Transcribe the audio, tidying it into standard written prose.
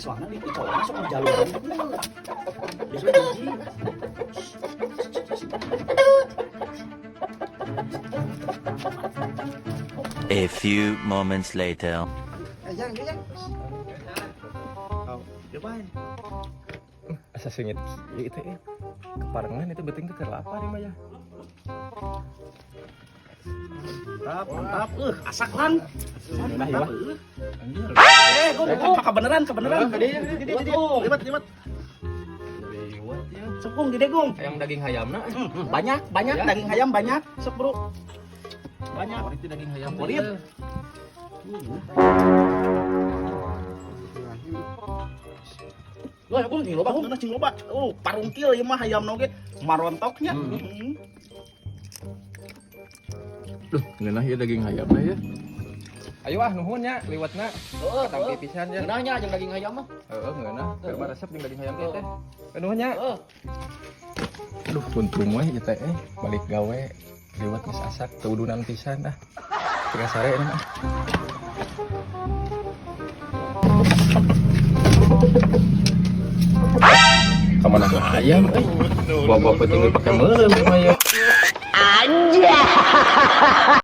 soalnya di cowok masuk di jalur biasanya biji. A few moments later. Jang. Oh, cobain. Asa sengit ya itu ya. Keparengan itu beting teh lapar ya Maya. Mantap. Asak lan. Nah ya. Gong, kebeneran. Libat. Sok Gong, gede Gong. Yang daging hayamna. Banyak daging ayam banyak. Sok bro. Banyak. Itu daging hayam. Kulit. Loh, Gong, cing loba. Oh, parungkil ieu mah hayam oge marontoknya. Duh, ngeunah ya daging hayamna ya. Ayo nuhun nya liwatna. Heeh, Tangke pisan ya. ngeunahnya jeung daging ayam mah. Heeh, ngeunah. Keur resep jeung daging hayam teh. Nuhun nya. Heeh. Aduh, puntung we ieu teh balik gawe. Liwat geus asak teudunan pisan dah. Tengah sare mah. Kamana ayam bawa peting pakai meuleum ya.